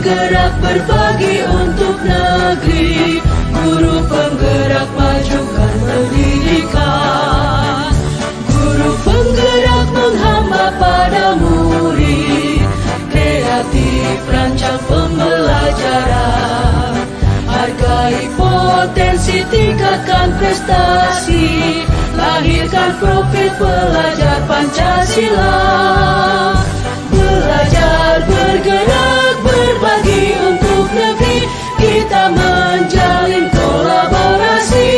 bergerak berbagi untuk negeri, guru penggerak majukan pendidikan. Guru penggerak menghamba pada murid, kreatif rancang pembelajaran. Hargai potensi, tingkatkan prestasi, lahirkan profil pelajar Pancasila. Belajar, bergerak, berbagi untuk negeri, kita menjalin kolaborasi.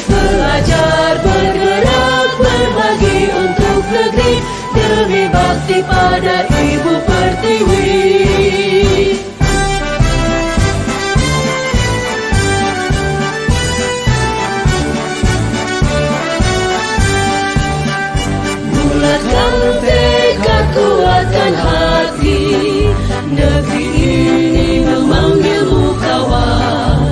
Belajar, bergerak, berbagi untuk negeri, demi bakti pada Ibu Pertiwi. Bulatkan tekad, kuatkan hati, negeri ini memanggilmu kawan.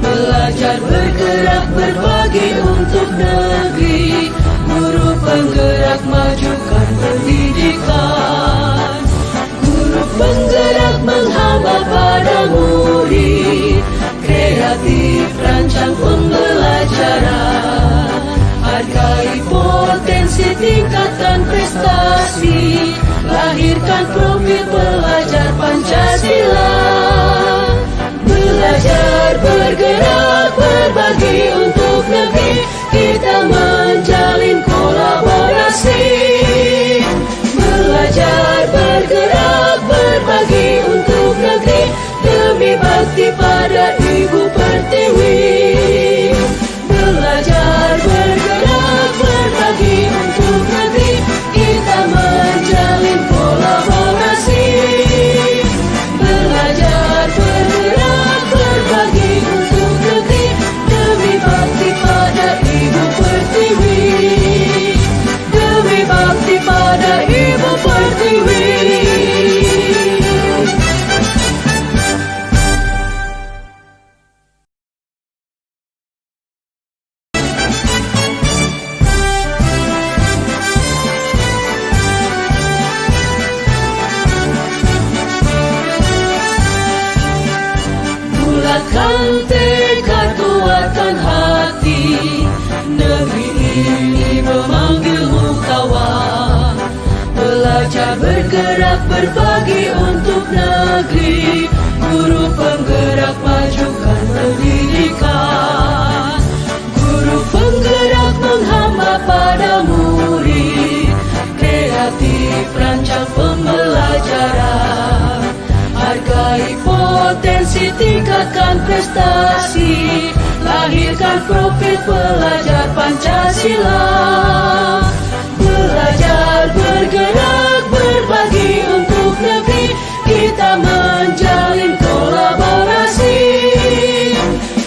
Belajar, bergerak, berbagi untuk negeri, guru penggerak majukan pendidikan. Guru penggerak menghamba pada murid, kreatif rancang pembelajaran. Hargai potensi, tingkatkan prestasi, lahirkan profil pelajar Pancasila. Belajar, bergerak, berbagi untuk negeri, kita menjalin kolaborasi. Belajar, bergerak, berbagi untuk negeri, demi bakti pada Ibu Pertiwi. Belajar, bergerak, berbagi untuk negeri, kita menjalin kolaborasi. Belajar, bergerak, berbagi untuk negeri, demi bakti pada Ibu Pertiwi. Demi bakti pada Ibu Pertiwi. Bulatkan tekad, kuatkan hati, negeri ini memanggilmu kawan. Belajar, bergerak, berbagi untuk negeri, guru penggerak majukan pendidikan. Guru penggerak menghamba pada murid, kreatif rancang pembelajaran. Hargai potensi, tingkatkan prestasi, lahirkan profil pelajar Pancasila. Belajar, bergerak, berbagi untuk negeri, kita menjalin kolaborasi.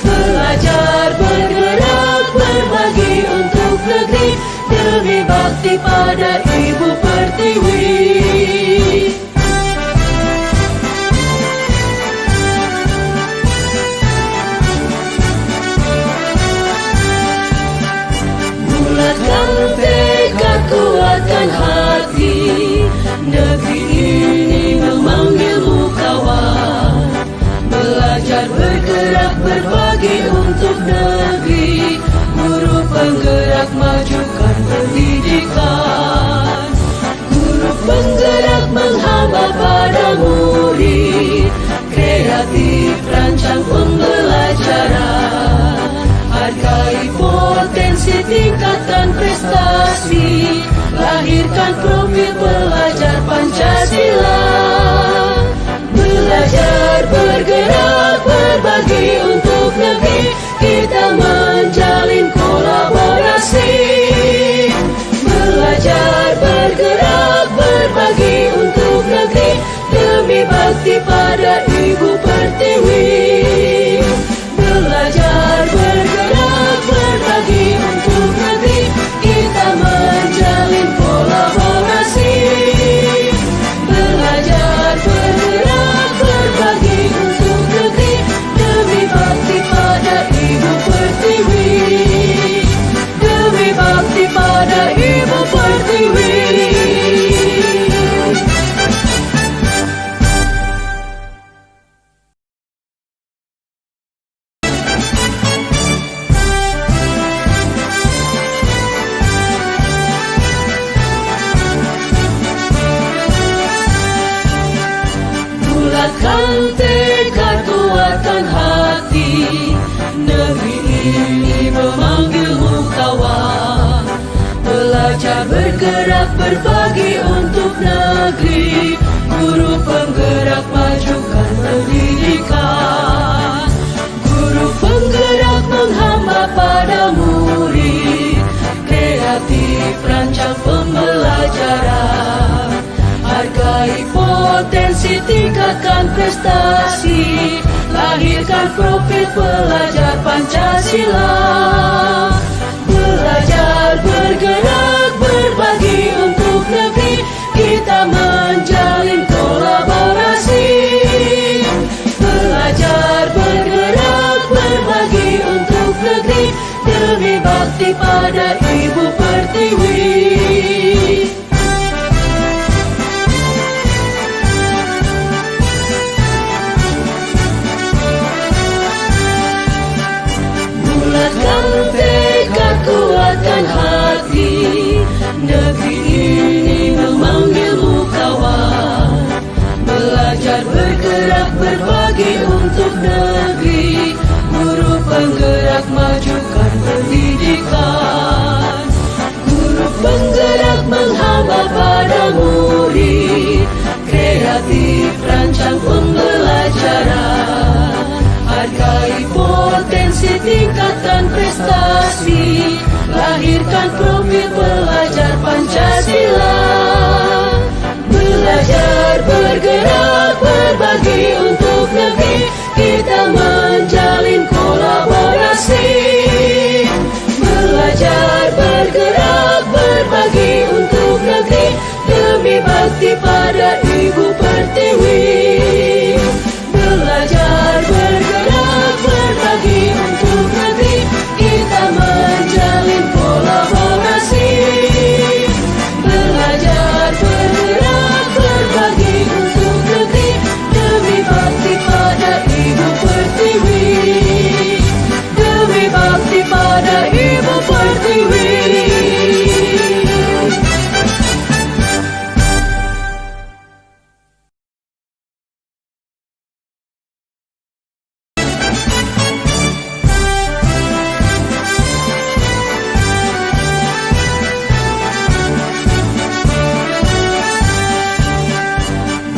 Belajar, bergerak, berbagi untuk negeri, demi bakti pada Ibu Pertiwi. Bulatkan tekad, kuatkan hati, negeri ini memanggilmu kawan. Belajar, bergerak, berbagi untuk negeri, guru penggerak majukan pendidikan. Guru penggerak menghamba pada murid, kreatif rancang pembelajaran. Hargai potensi, tingkatkan prestasi, lahirkan profil pelajar Pancasila. Belajar, bergerak, berbagi untuk negeri, kita menjalin kolaborasi. Belajar, bergerak, berbagi untuk negeri, demi bakti pada Ibu Pertiwi. Belajar, bergerak, berbagi untuk negeri, kita menjalin kolaborasi. Belajar, bergerak, berbagi untuk negeri, demi bakti pada Ibu Pertiwi. Demi bakti pada Ibu Pertiwi. Belajar bergerak berbagi untuk negeri, guru penggerak majukan pendidikan. Guru penggerak menghamba pada murid, kreatif rancang pembelajaran. Hargai potensi, tingkatkan prestasi, lahirkan profil pelajar Pancasila. Belajar bergerak berbagi untuk negeri, kita menjalin kolaborasi. Belajar bergerak berbagi untuk negeri, demi bakti pada Ibu Pertiwi. Bulatkan tekad, kuatkan hati, negeri ini memanggilmu kawan. Belajar bergerak berbagi untuk negeri, guru penggerak majukan pendidikan. Guru penggerak menghamba pada murid, kreatif rancang pembelajaran. Hargai potensi, tingkatkan prestasi, lahirkan profil pelajar Pancasila. Belajar bergerak berbagi untuk negeri, kita menjalin kolaborasi. Belajar bergerak berbagi untuk negeri, demi bakti pada Ibu Pertiwi. Belajar bergerak berbagi untuk negeri, kita menjalin kolaborasi. Belajar bergerak berbagi untuk negeri, demi bakti pada Ibu Pertiwi. Demi bakti pada Ibu Pertiwi.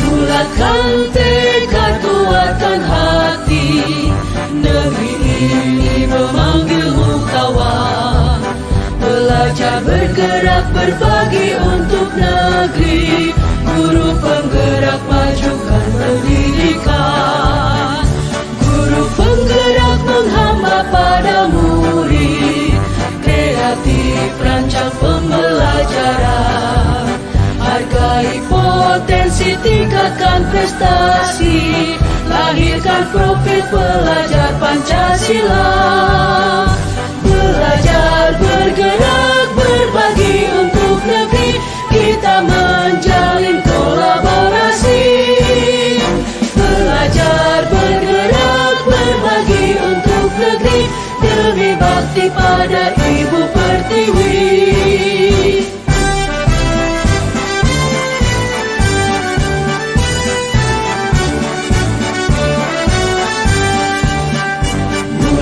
Bulatkan tekad, kuatkan hati, negeri ini memanggilmu kawan. Belajar bergerak berbagi untuk negeri, guru penggerak majukan pendidikan. Guru penggerak menghamba pada murid, kreatif rancang pembelajaran. Hargai potensi, tingkatkan prestasi, lahirkan profil pelajar Pancasila. Belajar bergerak berbagi untuk negeri, kita menjalin kolaborasi. Belajar bergerak berbagi untuk negeri, demi bakti pada Ibu Pertiwi.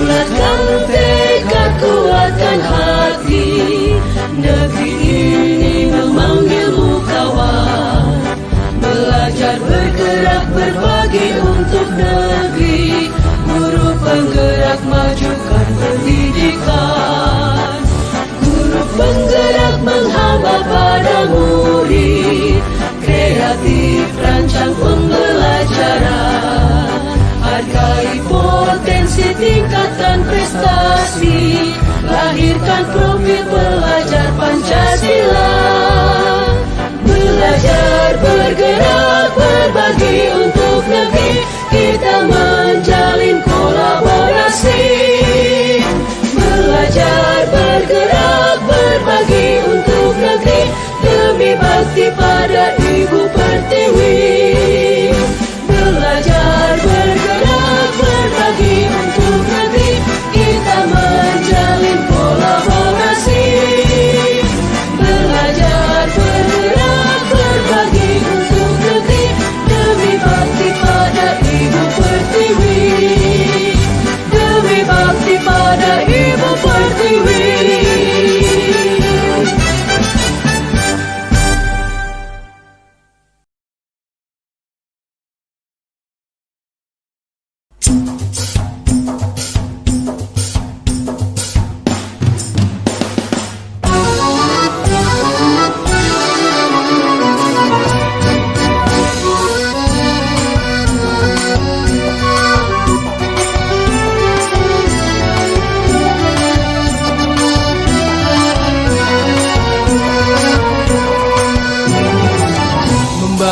Bulatkan tekad, kuatkan hati, negeri ini memanggilmu kawan. Belajar bergerak berbagi untuk negeri, guru penggerak majukan pendidikan. Guru penggerak menghamba pada murid, kreatif rancang pembelajaran. Hargai potensi, tingkatkan prestasi, lahirkan profil pelajar Pancasila. Belajar bergerak berbagi untuk negeri, kita menjalin kolaborasi. Belajar bergerak berbagi untuk negeri, demi bakti pada Ibu Pertiwi. Belajar bergerak berbagi untuk negeri, kita menjalin kolaborasi.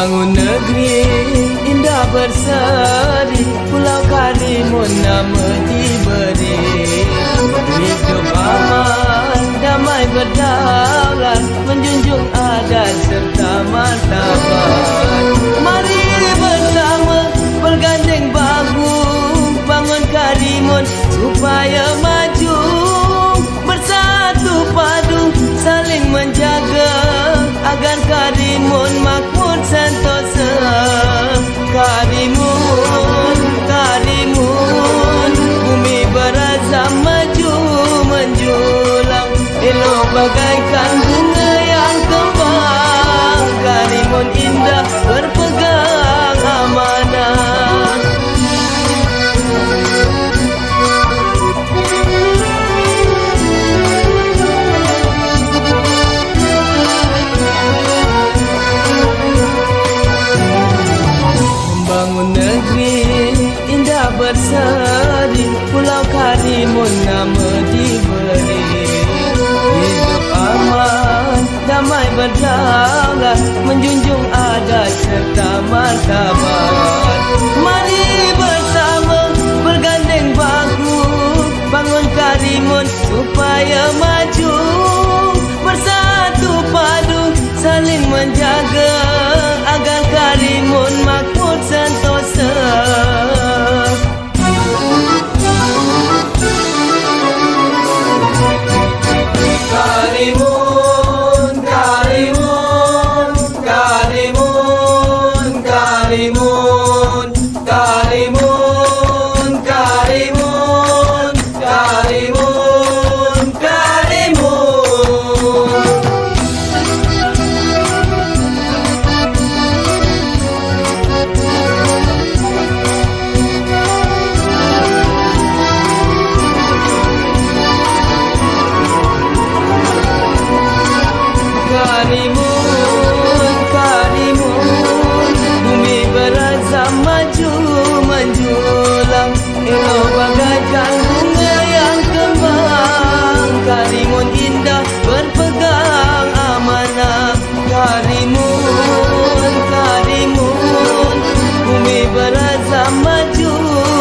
Membangun negeri indah berseri, Pulau Karimun nama diberi. Hidup aman, damai berdaulat, menjunjung adat serta martabat. Mari bersama bergandeng bahu, bangun Karimun supaya maju. Bersatu padu saling menjaga, agar Karimun makmur sentosa. Karimun, Karimun, bumi berazam maju menjulang, elok bagaikan bunga yang kembang. Karimun indah berpegang amanah. Membangun negeri indah berseri, Pulau Karimun nama diberi. Hidup aman, damai berdaulat, menjunjung adat serta martabat. Mari bersama bergandeng bahu, bangun Karimun supaya maju. Bersatu padu saling menjaga, agar Karimun makmur sentosa. Karimun, Karimun, Karimun, Karimun, Karimun, Karimun, Karimun, Karimun. Karimun, Karimun, bumi berazam maju menjulang, elok bagaikan bunga yang kembang. Karimun indah berpegang amanah. Karimun, Karimun, bumi berazam maju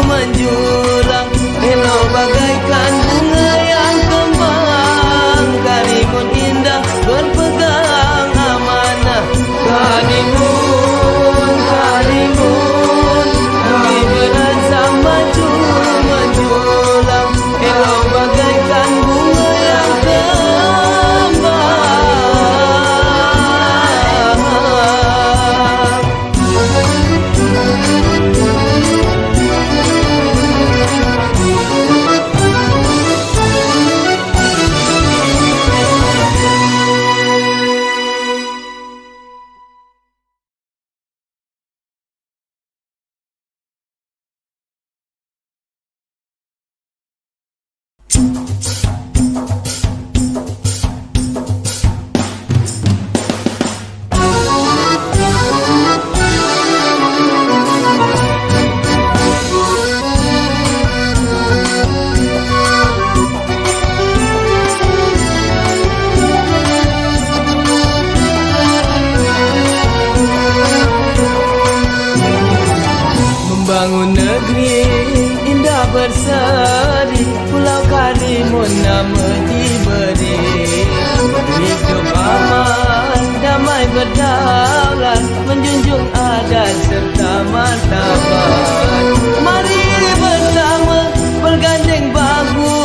menjulang, elok bagaikan bunga yang kembang. Karimun indah berpegang amanah. Karimun, Karimun, bumi berazam maju menjulang, elok bagaikan bunga yang kembang. Membangun negeri indah berseri, Pulau Karimun nama diberi. Hidup aman, damai berdaulat, menjunjung adat serta martabat. Mari bersama bergandeng bahu,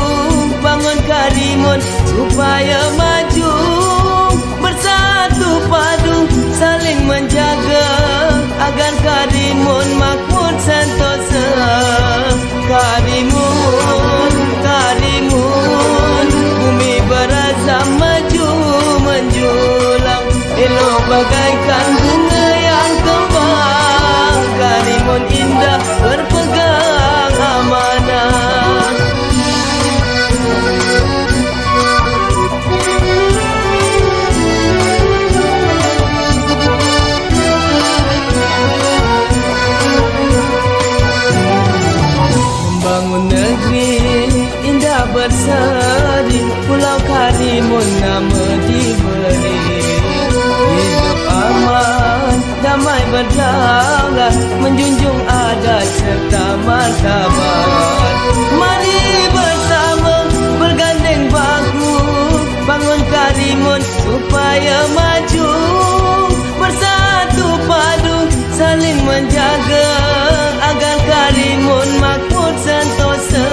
bangun Karimun supaya maju. Bersatu padu saling menjaga, agar Karimun makmur sentosa. Karimun, Karimun, bumi berazam maju menjulang, elok bagaikan bunga yang kembang. Karimun indah berpegang amanah. Membangun negeri indah berseri, Pulau Karimun nama diberi. Hidup aman, berdaulat, menjunjung adat serta martabat. Mari bersama bergandeng bahu, bangun Karimun supaya maju. Bersatu padu saling menjaga agar Karimun makmur sentosa.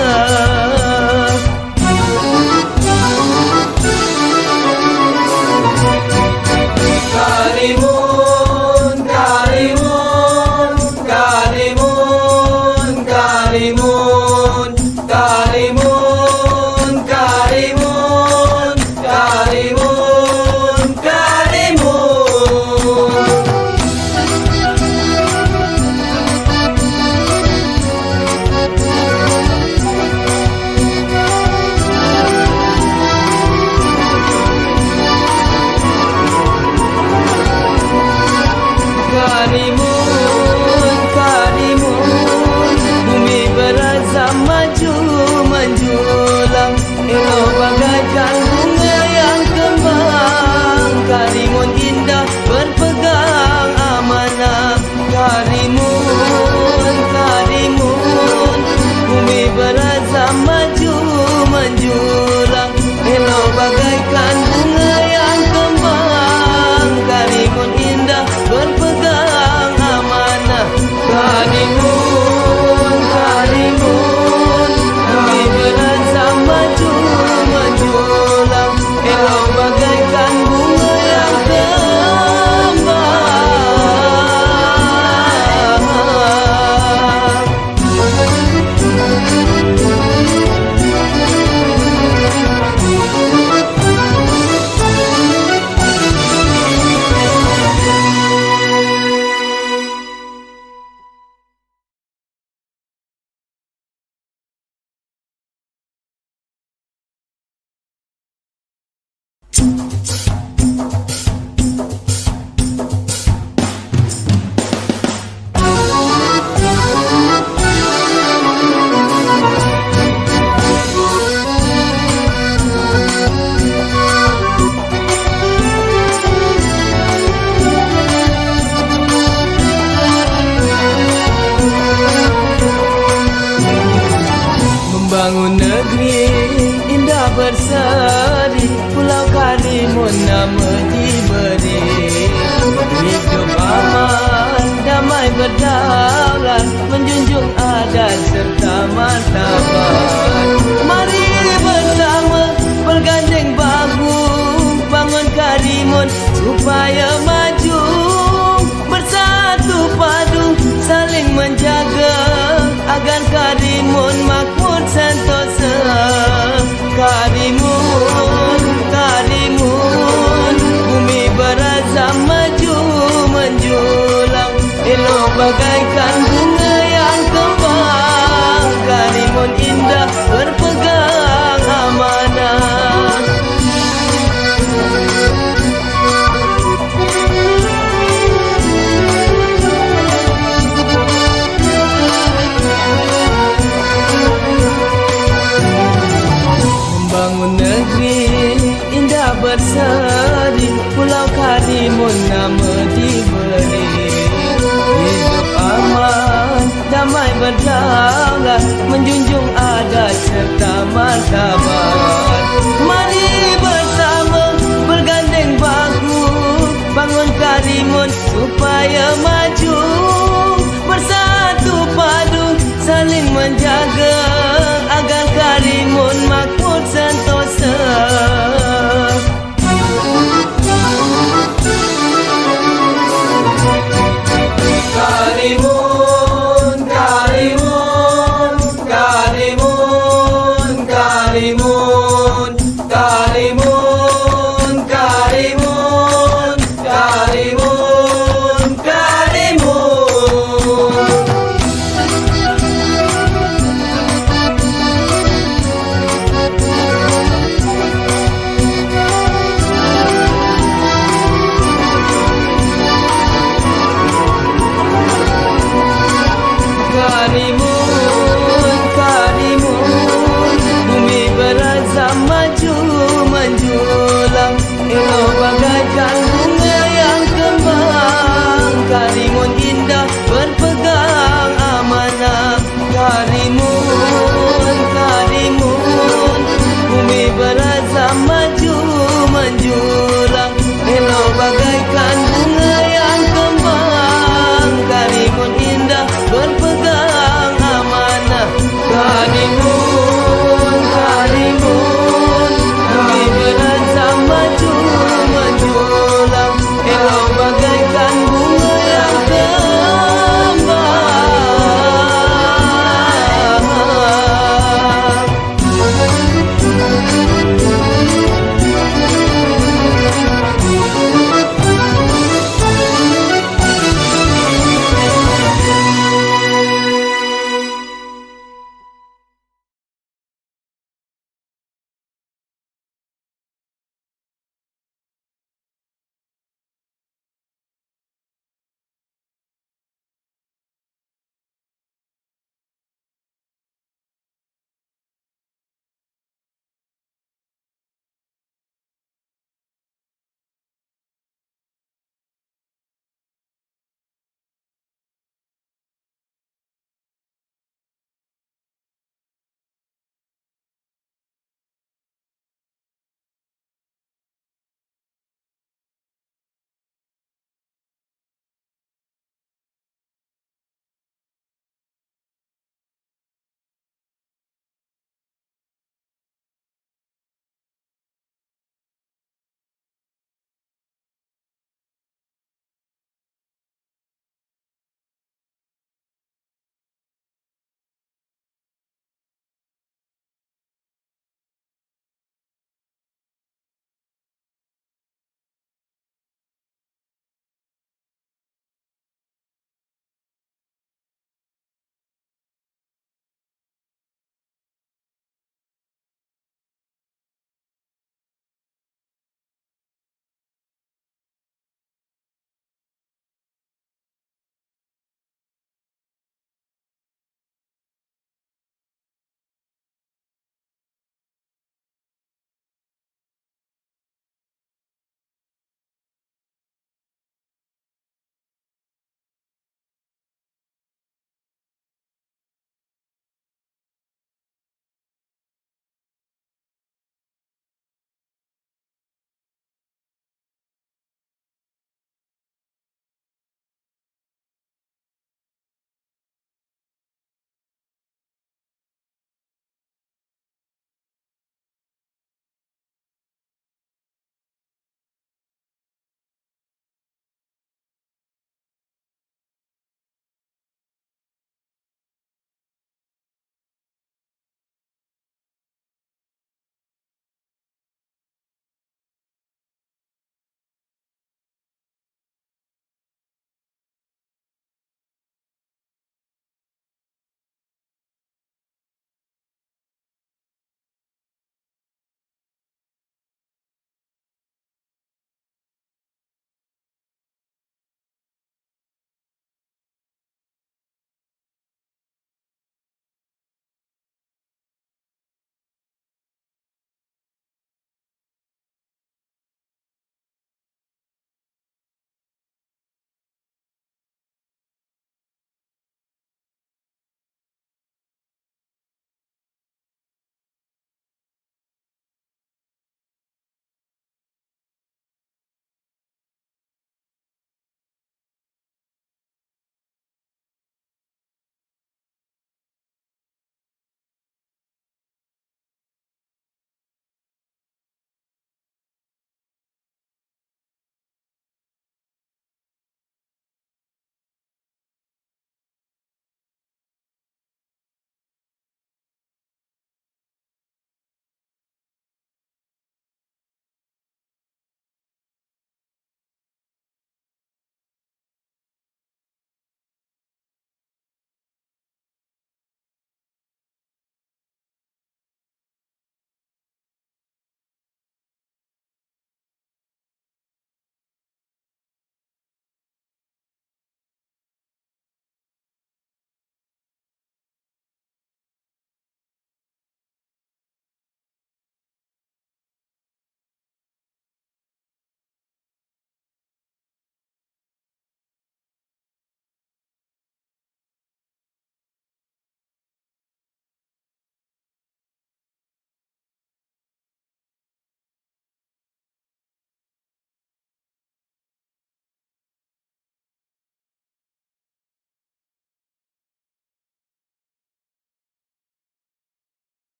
Karimun, Karimun, Karimun, Karimun, Karimun, Karimun, Karimun, Karimun. Karimun, Karimun, bumi berazam maju menjulang, elok bagaikan bunga yang kembang. Karimun indah berpegang amanah. Karimun, Karimun, bumi berazam maju menjulang, elok bagaikan bunga yang kembang. Karimun indah berpegang amanah. Karimun, Karimun, bumi berazam maju menjulang, elok bagaikan bunga yang kembang. Membangun negeri indah berseri, Pulau Karimun nama diberi. Hidup aman, damai berdaulat, menjunjung adat serta martabat. Mari bersama bergandeng bahu, bangun Karimun supaya maju. Bersatu padu saling menjaga agar Karimun makmur sentosa. Karimun, Karimun, bumi berazam maju menjulang, elok bagaikan bunga yang kembang. Karimun indah berpegang amanah. Membangun negeri indah berseri, Pulau Karimun nama diberi. Hidup aman, damai berdaulat, menjunjung adat serta martabat. Mari bersama bergandeng bahu, bangun Karimun supaya maju. Bersatu padu saling menjaga agar Karimun makmur sentosa. Karimun, Karimun, Karimun, Karimun.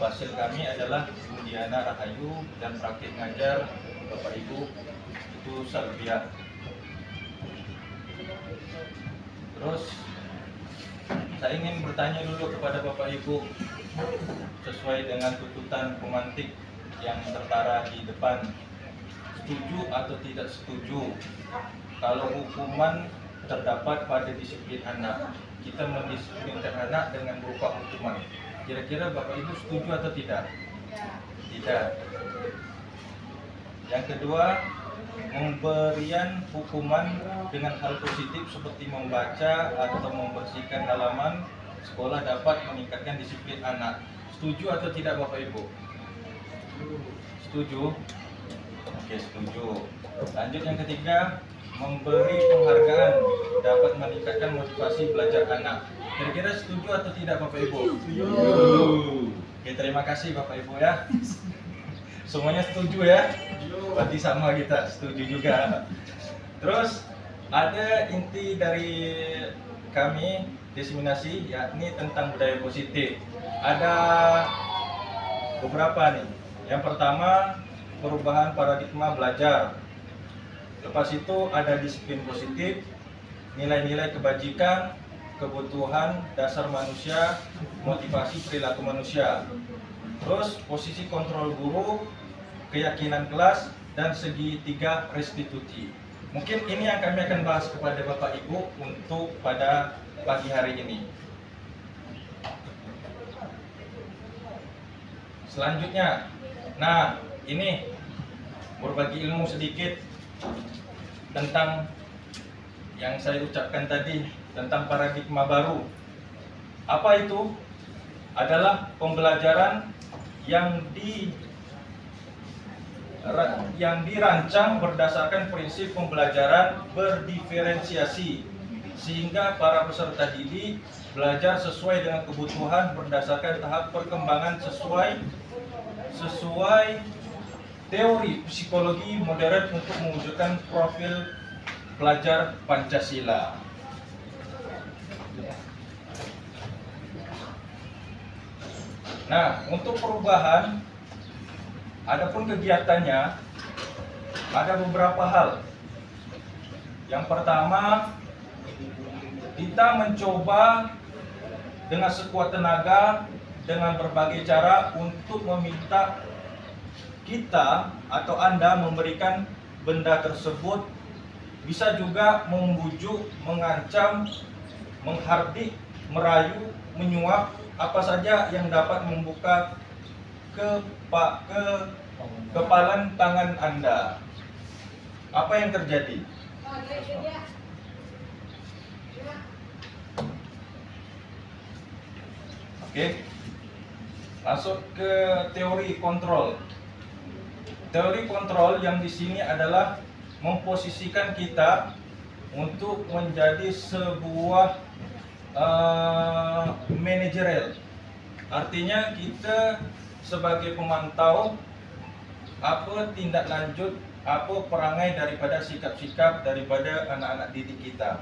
Fasil kami adalah Ibu Diana Rahayu dan praktik ngajar Bapak Ibu itu Salvia. Terus saya ingin bertanya dulu kepada Bapak Ibu sesuai dengan tuntutan pemantik yang tertara di depan, setuju atau tidak setuju kalau hukuman terdapat pada disiplin anak? Kita mendisiplinkan anak dengan berupa hukuman. Kira-kira Bapak Ibu setuju atau tidak? Tidak. Yang kedua, memberian hukuman dengan hal positif seperti membaca atau membersihkan halaman sekolah dapat meningkatkan disiplin anak. Setuju atau tidak Bapak Ibu? Setuju? Oke, setuju. Lanjut yang ketiga, memberi penghargaan dapat meningkatkan motivasi belajar anak. Kira-kira setuju atau tidak Bapak Ibu? Setuju. Oke, terima kasih Bapak Ibu ya. Semuanya setuju ya? Berarti sama kita, setuju juga. Terus ada inti dari kami diseminasi yakni tentang budaya positif. Ada beberapa nih. Yang pertama, perubahan paradigma belajar. Lepas itu ada disiplin positif, nilai-nilai kebajikan, kebutuhan dasar manusia, motivasi perilaku manusia. Terus posisi kontrol guru, keyakinan kelas, dan segitiga restitusi. Mungkin ini yang kami akan bahas kepada Bapak Ibu untuk pada pagi hari ini. Selanjutnya, nah ini berbagi ilmu sedikit tentang yang saya ucapkan tadi tentang paradigma baru. Apa itu? Adalah pembelajaran yang dirancang berdasarkan prinsip pembelajaran berdiferensiasi sehingga para peserta didik belajar sesuai dengan kebutuhan berdasarkan tahap perkembangan sesuai teori psikologi modern untuk mewujudkan profil pelajar Pancasila. Nah, untuk perubahan, adapun kegiatannya ada beberapa hal. Yang pertama, kita mencoba dengan sekuat tenaga dengan berbagai cara untuk meminta kita atau Anda memberikan benda tersebut. Bisa juga membujuk, mengancam, menghardik, merayu, menyuap, apa saja yang dapat membuka kepalan tangan Anda. Apa yang terjadi? Oke. Masuk ke teori kontrol. Teori kontrol yang di sini adalah memposisikan kita untuk menjadi sebuah manajerial. Artinya kita sebagai pemantau apa tindak lanjut, apa perangai daripada sikap-sikap daripada anak-anak didik kita.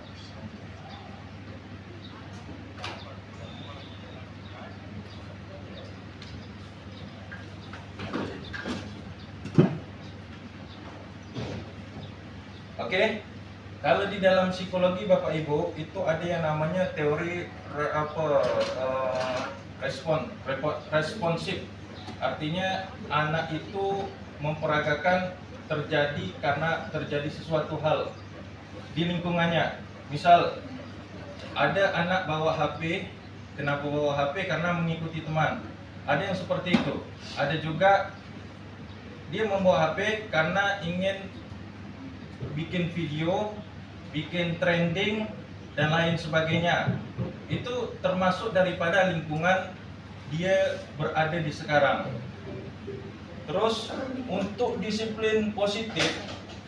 Oke, kalau di dalam psikologi Bapak Ibu itu ada yang namanya teori responsif. Artinya anak itu memperagakan terjadi karena terjadi sesuatu hal di lingkungannya. Misal ada anak bawa HP, kenapa bawa HP? Karena mengikuti teman. Ada yang seperti itu. Ada juga dia membawa HP karena ingin bikin video, bikin trending, dan lain sebagainya. Itu termasuk daripada lingkungan dia berada di sekarang. Terus untuk disiplin positif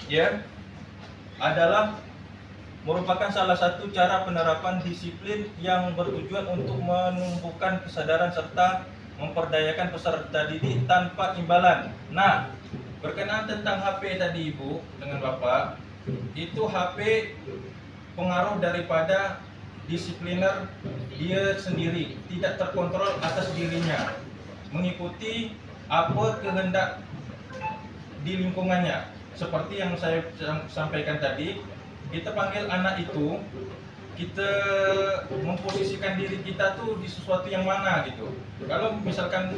ya adalah merupakan salah satu cara penerapan disiplin yang bertujuan untuk menumbuhkan kesadaran serta memperdayakan peserta didik tanpa imbalan. Nah, berkenaan tentang HP tadi Ibu dengan Bapak, itu HP pengaruh daripada disipliner dia sendiri, tidak terkontrol atas dirinya. mengikuti apa kehendak di lingkungannya. Seperti yang saya sampaikan tadi, kita panggil anak itu, kita memposisikan diri kita tuh di sesuatu yang mana gitu. Kalau misalkan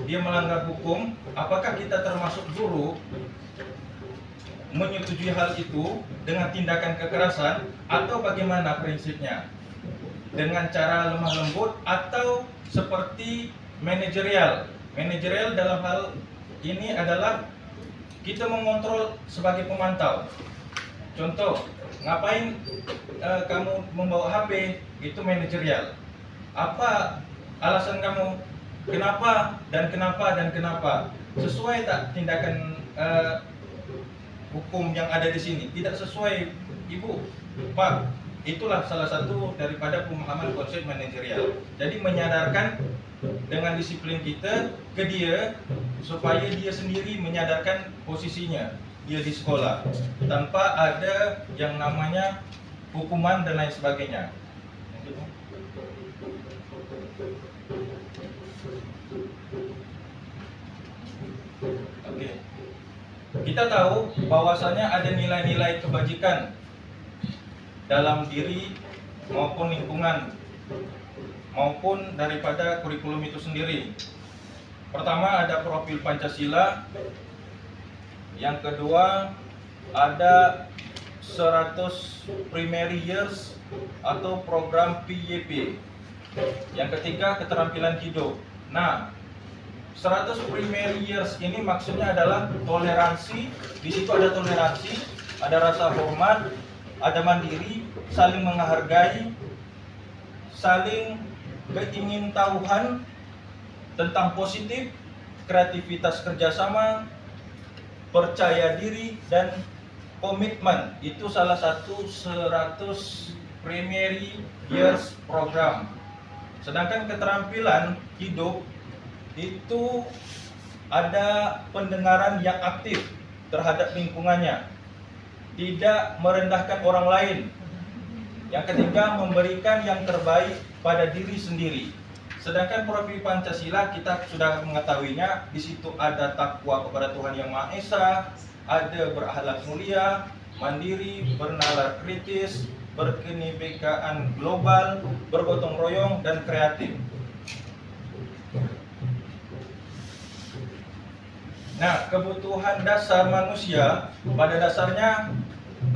dia melanggar hukum, apakah kita termasuk guru menyetujui hal itu dengan tindakan kekerasan, atau bagaimana prinsipnya? Dengan cara lemah lembut atau seperti manajerial? Manajerial dalam hal ini adalah kita mengontrol sebagai pemantau. Contoh, ngapain kamu membawa HP? Itu manajerial. Apa alasan kamu? Kenapa dan kenapa dan kenapa? Sesuai tak tindakan hukum yang ada di sini? Tidak sesuai, Ibu, Pak. Itulah salah satu daripada pemahaman konsep manajerial. Jadi menyadarkan dengan disiplin kita ke dia, supaya dia sendiri menyadarkan posisinya dia di sekolah, tanpa ada yang namanya hukuman dan lain sebagainya. Oke. Kita tahu bahwasanya ada nilai-nilai kebajikan dalam diri maupun lingkungan maupun daripada kurikulum itu sendiri. Pertama ada profil Pancasila, yang kedua ada 100 primary years atau program PYP, yang ketiga keterampilan hidup. Nah, 100 primary years ini maksudnya adalah toleransi. Di situ ada toleransi, ada rasa hormat, ada mandiri, saling menghargai, saling keingintahuan tentang positif, kreativitas kerjasama, percaya diri, dan komitmen. Itu salah satu 100 primary years program. Sedangkan keterampilan hidup itu ada pendengaran yang aktif terhadap lingkungannya, tidak merendahkan orang lain. Yang ketiga, memberikan yang terbaik pada diri sendiri. Sedangkan profil Pancasila kita sudah mengetahuinya. Di situ ada takwa kepada Tuhan Yang Maha Esa, ada berakhlak mulia, mandiri, bernalar kritis, berkenebikaan global, bergotong royong, dan kreatif. Nah, kebutuhan dasar manusia pada dasarnya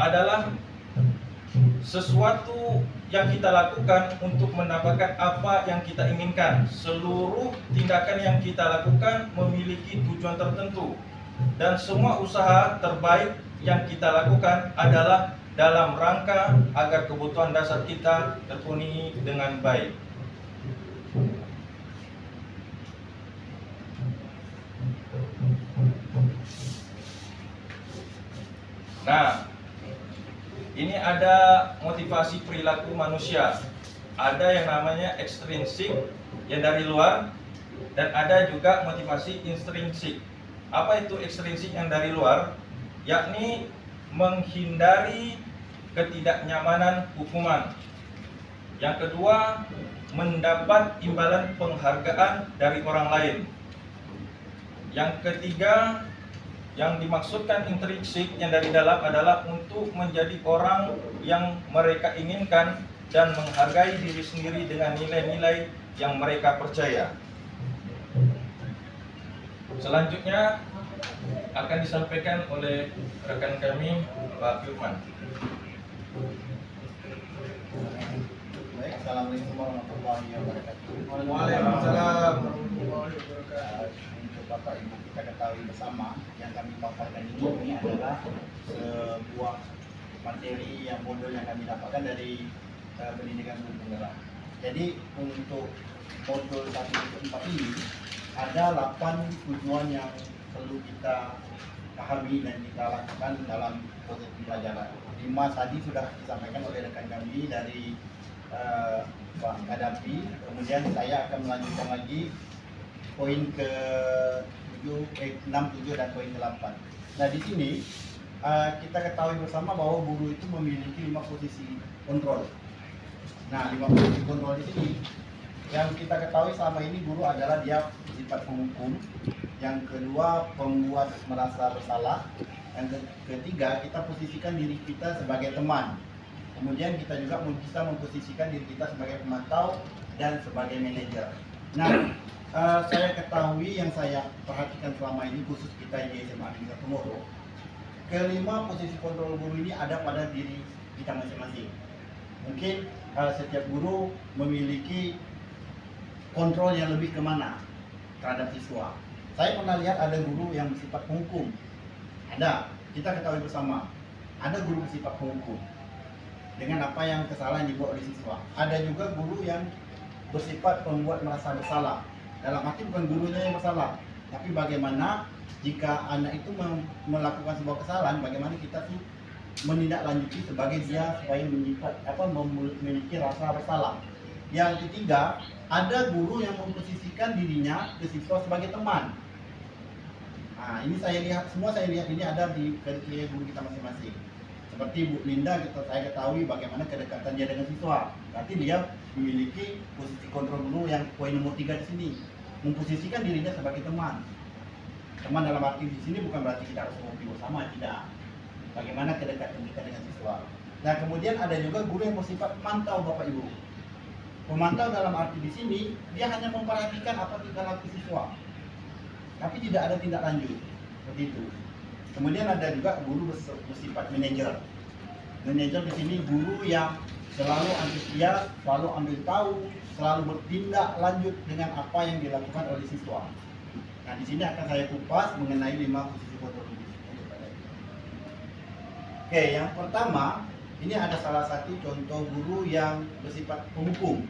adalah sesuatu yang kita lakukan untuk mendapatkan apa yang kita inginkan. Seluruh tindakan yang kita lakukan memiliki tujuan tertentu, dan semua usaha terbaik yang kita lakukan adalah dalam rangka agar kebutuhan dasar kita terpenuhi dengan baik. Nah, ini ada motivasi perilaku manusia. Ada yang namanya ekstrinsik yang dari luar, dan ada juga motivasi intrinsik. Apa itu ekstrinsik yang dari luar? Yakni menghindari ketidaknyamanan hukuman. Yang kedua, mendapat imbalan penghargaan dari orang lain. Yang ketiga, yang dimaksudkan intrinsik yang dari dalam adalah untuk menjadi orang yang mereka inginkan dan menghargai diri sendiri dengan nilai-nilai yang mereka percaya. Selanjutnya akan disampaikan oleh rekan kami, Pak Firman. Baik, assalamualaikum warahmatullahi wabarakatuh. Waalaikumsalam. Untuk Bapak Ibu kita ketahui bersama, yang kami paparkan ini adalah sebuah materi yang modul yang kami dapatkan dari pendidikan guru penggerak. Jadi untuk modul 1-4 ini ada 8 tujuan yang perlu kita pahami dan kita lakukan dalam proses pembelajaran. 5 tadi sudah disampaikan oleh rekan kami dari Pak Kadapi. Kemudian saya akan melanjutkan lagi poin ke 6, 7 dan poin ke 8. Nah, di sini kita ketahui bersama bahwa guru itu memiliki 5 posisi kontrol. Nah, 5 posisi kontrol di sini yang kita ketahui selama ini guru adalah dia sifat penghukum. Yang kedua, pembuat merasa bersalah. Yang ketiga, kita posisikan diri kita sebagai teman. Kemudian kita juga bisa memposisikan diri kita sebagai pemantau dan sebagai manajer. Nah, saya ketahui yang saya perhatikan selama ini khusus kita di SMA Negeri 1 Moro, kelima posisi kontrol guru ini ada pada diri kita masing-masing. Mungkin setiap guru memiliki kontrol yang lebih kemana terhadap siswa. Saya pernah lihat ada guru yang bersifat penghukum. Ada, kita ketahui bersama, ada guru bersifat penghukum dengan apa yang kesalahan dibuat oleh siswa. Ada juga guru yang bersifat pembuat merasa bersalah. Dalam arti bukan gurunya yang bersalah, tapi bagaimana jika anak itu melakukan sebuah kesalahan, bagaimana kita tuh menindaklanjuti sebagai dia supaya memiliki rasa bersalah. Yang ketiga, ada guru yang memposisikan dirinya ke siswa sebagai teman. Nah, ini saya lihat ini ada di kriteria guru kita masing-masing. Seperti Bu Linda, saya ketahui bagaimana kedekatan dia dengan siswa. Berarti dia memiliki posisi kontrol guru yang poin nomor 3 di sini, memposisikan dirinya sebagai teman. Teman dalam arti di sini bukan berarti kita harus ngopi bersama, tidak. Bagaimana kedekatan kita dengan siswa. Nah, kemudian ada juga guru yang bersifat pemantau, Bapak Ibu. Pemantau dalam arti di sini dia hanya memperhatikan apa tingkah laku siswa, tapi tidak ada tindak lanjut, seperti itu. Kemudian ada juga guru bersifat manajer. Manajer di sini guru yang selalu antusias, selalu ambil tahu, selalu bertindak lanjut dengan apa yang dilakukan oleh siswa. Nah, di sini akan saya kupas mengenai 5 posisi kontrol guru. Oke, yang pertama, ini ada salah satu contoh guru yang bersifat penghukum.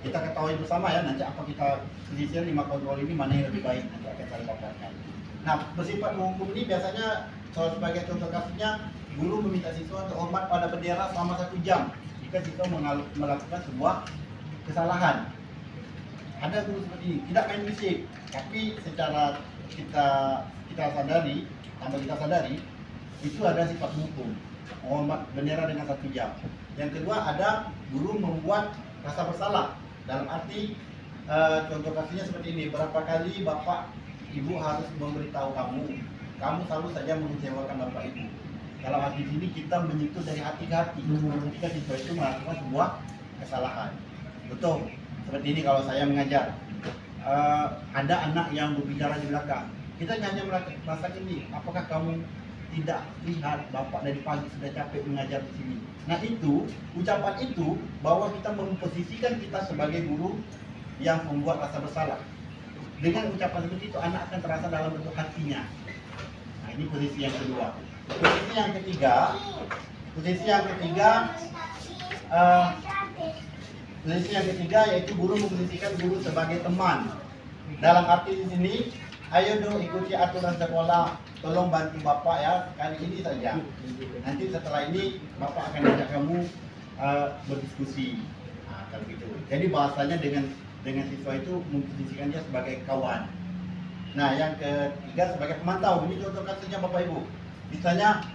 Kita ketahui bersama ya, nanti apa kita sisir 5 kontrol ini mana yang lebih baik, nanti akan saya paparkan. Nah, bersifat menghukum ini biasanya sebagai contoh kasusnya, guru meminta siswa untuk hormat pada bendera selama 1 jam jika siswa melakukan sebuah kesalahan. Ada guru seperti ini, tidak main musik, tapi secara kita sadari, tanpa kita sadari, itu ada sifat menghukum, hormat bendera dengan 1 jam. Yang kedua, ada guru membuat rasa bersalah, dalam arti contoh kasusnya seperti ini, berapa kali Bapak Ibu harus memberitahu kamu selalu saja mengecewakan Bapak Ibu. Dalam arti ini kita menyentuh dari hati ke hati ketika siswa itu melakukan sebuah kesalahan. Betul, seperti ini kalau saya mengajar, ada anak yang berbicara di belakang, kita hanya merasa ini, apakah kamu tidak lihat Bapak dari pagi sudah capek mengajar di sini. Nah, itu ucapan itu bahwa kita memposisikan kita sebagai guru yang membuat rasa bersalah. Dengan ucapan seperti itu, anak akan terasa dalam bentuk hatinya. Nah, ini posisi yang kedua. Posisi yang ketiga yaitu guru memposisikan guru sebagai teman. Dalam arti di sini, ayo dong ikuti aturan sekolah, tolong bantu Bapak ya, kali ini saja. Nanti setelah ini Bapak akan ajak kamu berdiskusi. Nah, kalau gitu. Jadi bahasanya dengan siswa itu memposisikan dia sebagai kawan. Nah, yang ketiga sebagai pemantau. Ini contoh kasusnya Bapak Ibu. Misalnya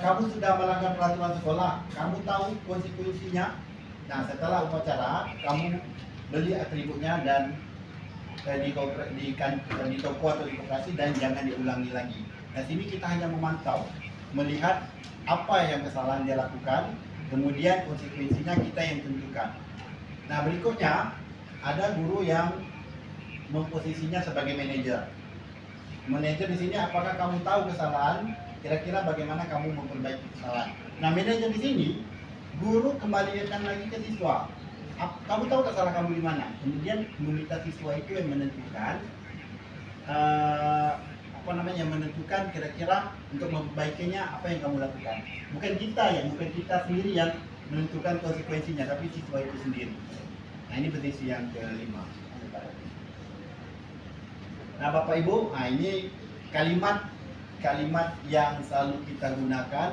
kamu sudah melanggar peraturan sekolah, kamu tahu konsekuensinya. Nah, setelah upacara kamu beli atributnya dan di toko atau di koperasi dan jangan diulangi lagi. Nah, sini kita hanya memantau, melihat apa yang kesalahan dia lakukan, kemudian konsekuensinya kita yang tentukan. Nah, berikutnya ada guru yang memposisinya sebagai manajer. Manajer di sini apakah kamu tahu kesalahan, kira-kira bagaimana kamu memperbaiki kesalahan. Nah, manajer di sini guru kembalikan lagi ke siswa. Kamu tahu kesalahan kamu di mana? Kemudian meminta siswa itu yang menentukan menentukan kira-kira untuk memperbaikinya apa yang kamu lakukan. Bukan kita sendiri yang menentukan konsekuensinya, tapi siswa itu sendiri. Nah, ini posisi yang kelima. Nah, Bapak Ibu, nah ini kalimat yang selalu kita gunakan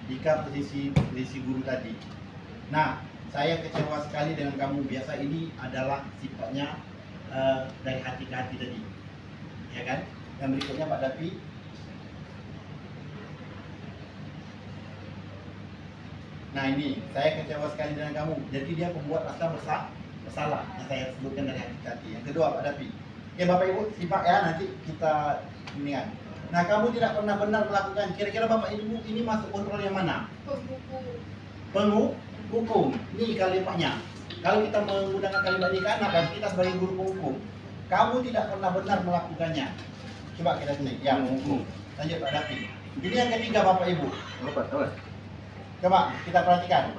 jika posisi guru tadi. Nah, saya kecewa sekali dengan kamu. Biasa ini adalah sifatnya dari hati ke hati tadi, ya kan? Yang berikutnya Pak Dapi. Nah, ini saya kecewa sekali dengan kamu. Jadi dia membuat rasa bersalah yang saya sebutkan dari hati. Yang kedua Pak Dapi. Oke Bapak Ibu simak ya, nanti kita ini kan. Nah, kamu tidak pernah benar melakukan. Kira-kira Bapak Ibu ini masuk kontrol yang mana? Penghukum. Ini kalimatnya. Kalau kita menggunakan kalimat ini kan apa? Kita sebagai guru penghukum. Kamu tidak pernah benar melakukannya. Coba kita cek. Ya, menghukum. Lanjut Pak Dapi. Ini yang ketiga Bapak Ibu. Coba kita perhatikan.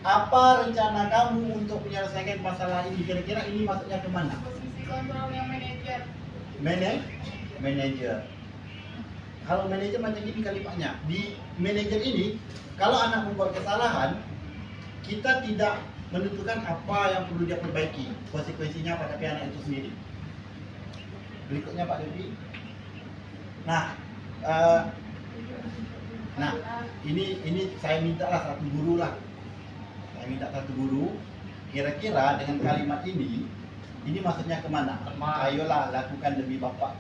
Apa rencana kamu untuk menyelesaikan masalah ini? Kira-kira ini masuknya ke mana? Posisi kontrol yang manajer. Manajer. Kalau manajer macam ini kalimatnya. Di manajer ini, kalau anak membuat kesalahan, kita tidak menentukan apa yang perlu dia perbaiki. Konsekuensinya pada anak itu sendiri. Berikutnya Pak Devi. Nah, ini saya minta lah satu guru lah. Saya minta satu guru. Kira-kira dengan kalimat ini maksudnya kemana? Ayolah lakukan demi Bapak.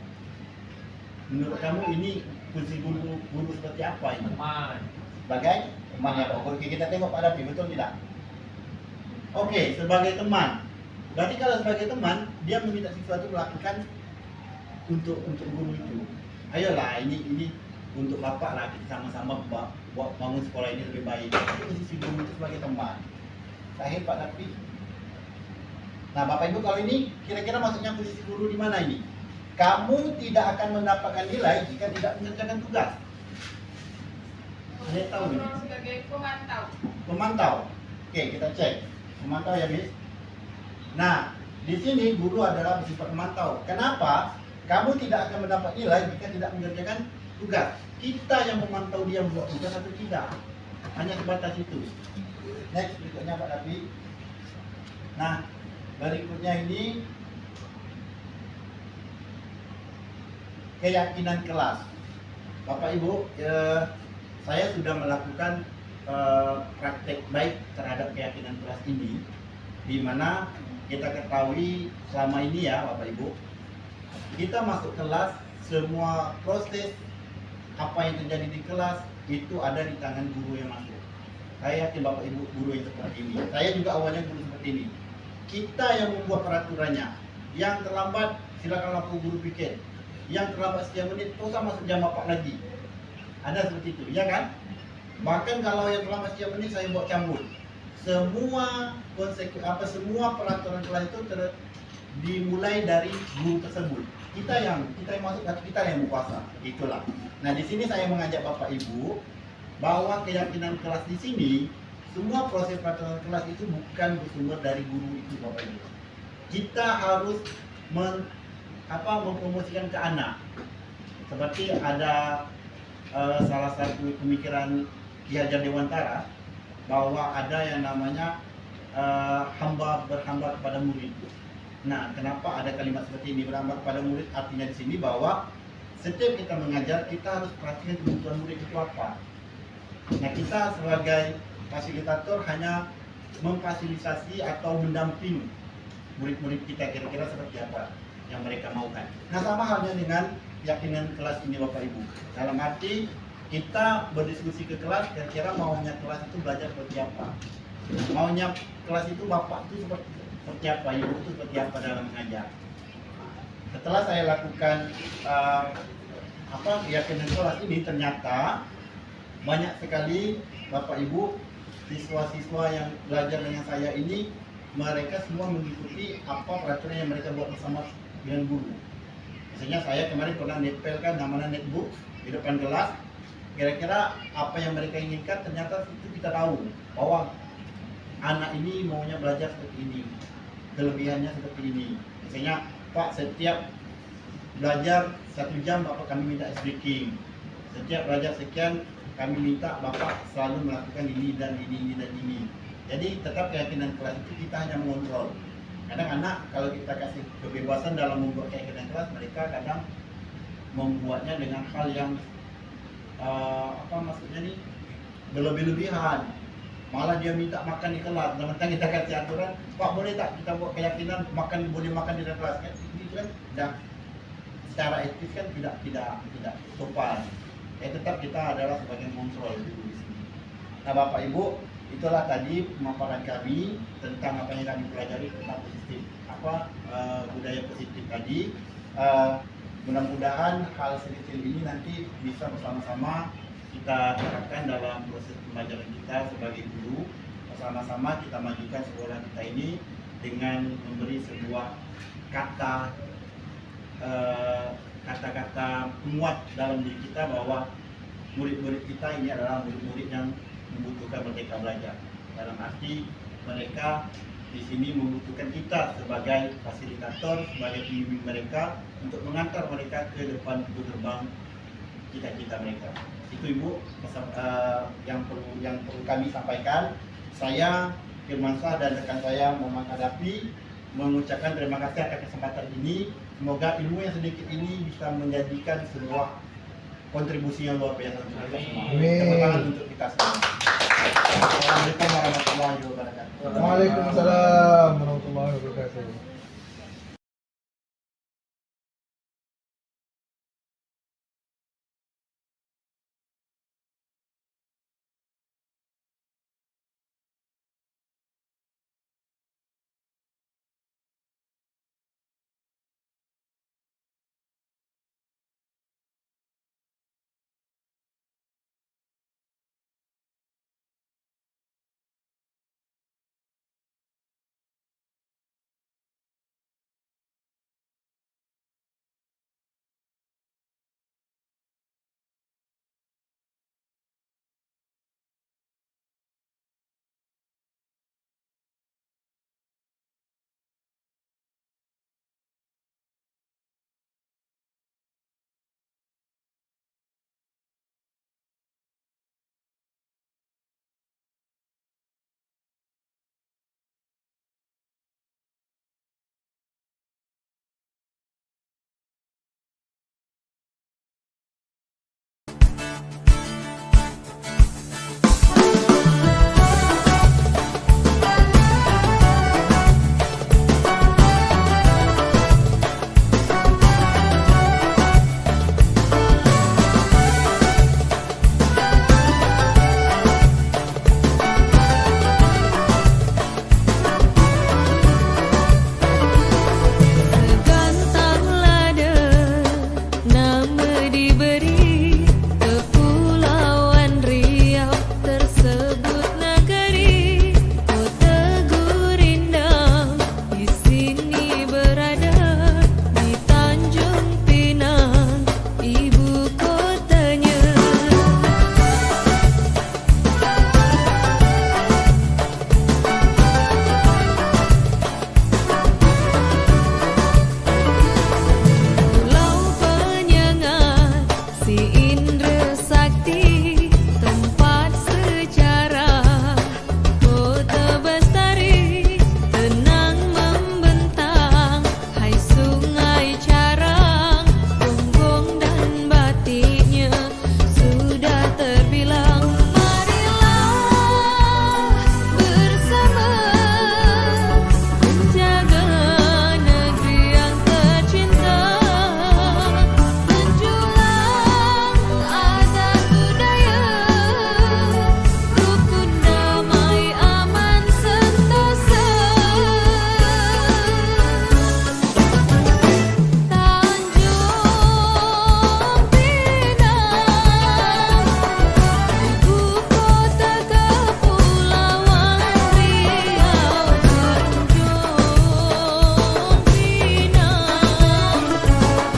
Menurut kamu ini fungsi guru seperti apa ini? Sebagai teman ya Pak. Oke, kita tengok Pak Dapi, betul tidak? Oke, sebagai teman. Berarti kalau sebagai teman, dia meminta sesuatu melakukan untuk guru itu. Ayolah, ini untuk Bapak lah, kita sama-sama buat bangun sekolah ini lebih baik. Itu posisi guru itu sebagai teman. Sahih Pak Dapi. Nah, Bapak Ibu kalau ini kira-kira maksudnya posisi guru di mana ini? Kamu tidak akan mendapatkan nilai jika tidak mengerjakan tugas. Ada tahu ini? Sebagai pemantau. Pemantau. Oke, kita cek. Pemantau ya, Miss. Nah, di sini guru adalah bersifat pemantau. Kenapa? Kamu tidak akan mendapat nilai jika tidak mengerjakan tugas. Kita yang memantau dia membuat tugas atau tidak. Hanya sebatas itu. Next, berikutnya Pak Dapi. Nah, berikutnya ini keyakinan kelas. Bapak Ibu, saya sudah melakukan praktek baik terhadap keyakinan kelas ini, di mana kita ketahui selama ini ya Bapak Ibu, kita masuk kelas, semua proses apa yang terjadi di kelas itu ada di tangan guru yang masuk. Saya yakin Bapak Ibu guru yang seperti ini. Saya juga awalnya guru seperti ini. Kita yang membuat peraturannya. Yang terlambat silakan lapor guru piket. Yang terlambat sekian menit, usah masuk jam Bapak lagi. Ada seperti itu, ya kan? Bahkan kalau yang terlambat sekian menit saya buat cambuk. Semua semua peraturan kelas itu dimulai dari guru tersebut. Kita yang masuk, kita yang berkuasa. Itulah. Nah, di sini saya mengajak Bapak Ibu bahwa keyakinan kelas di sini, semua proses peraturan kelas itu bukan bersumber dari guru itu Bapak Ibu. Kita harus mempromosikan ke anak. Seperti ada salah satu pemikiran Ki Hajar Dewantara bahwa ada yang namanya berhamba kepada murid. Nah, kenapa ada kalimat seperti ini, berhamba kepada murid? Artinya di sini bahwa setiap kita mengajar, kita harus perhatikan kebutuhan murid itu apa. Nah, kita sebagai fasilitator hanya memfasilitasi atau mendampingi murid-murid kita kira-kira seperti apa yang mereka maukan. Nah, sama halnya dengan keyakinan kelas ini Bapak Ibu. Dalam arti kita berdiskusi ke kelas, kira-kira maunya kelas itu belajar seperti apa. Maunya kelas itu Bapak itu seperti apa, Ibu itu seperti apa dalam mengajar. Setelah saya lakukan keyakinan kelas ini, ternyata banyak sekali Bapak Ibu siswa-siswa yang belajar dengan saya ini, mereka semua mengikuti apa peraturan yang mereka buat bersama dengan guru. Misalnya saya kemarin pernah netpelkan namanya netbook di depan kelas. Kira-kira apa yang mereka inginkan, ternyata itu kita tahu bahwa anak ini maunya belajar seperti ini, kelebihannya seperti ini. Misalnya, Pak, setiap belajar 1 jam Bapak kami minta ice breaking. Setiap belajar sekian kami minta Bapak selalu melakukan ini dan ini dan ini. Jadi tetap keyakinan kelas itu kita hanya mengontrol. Kadang anak kalau kita kasih kebebasan dalam membuat keyakinan kelas, mereka kadang membuatnya dengan hal yang maksudnya nih berlebih-lebihan. Malah dia minta makan di kelas. Sementara kita kasih aturan, Pak boleh tak kita buat keyakinan boleh makan di kelas kan? Itu kan dah secara etis kan tidak sopan. Tetap kita adalah sebagai kontrol di sini. Nah Bapak Ibu, itulah tadi pemaparan kami tentang apa yang kami pelajari tentang budaya positif tadi. Mudah-mudahan hal sekecil ini nanti bisa bersama-sama kita terapkan dalam proses pembelajaran kita sebagai guru. Bersama-sama kita majukan sekolah kita ini dengan memberi sebuah kata-kata penguat dalam diri kita bahwa murid-murid kita ini adalah murid-murid yang membutuhkan merdeka belajar. Dalam arti mereka di sini membutuhkan kita sebagai fasilitator, sebagai pembimbing mereka untuk mengantar mereka ke depan gerbang cita-cita mereka. Itu Ibu yang perlu kami sampaikan. Saya Firmansyah dan rekan saya Muhammad Hadapi mengucapkan terima kasih atas kesempatan ini. Semoga ilmu yang sedikit ini bisa menjadikan sebuah kontribusi yang luar biasa untuk kita semua. Tepuk tangan untuk kita semua. Assalamualaikum warahmatullahi wabarakatuh. Waalaikumsalam warahmatullahi wabarakatuh.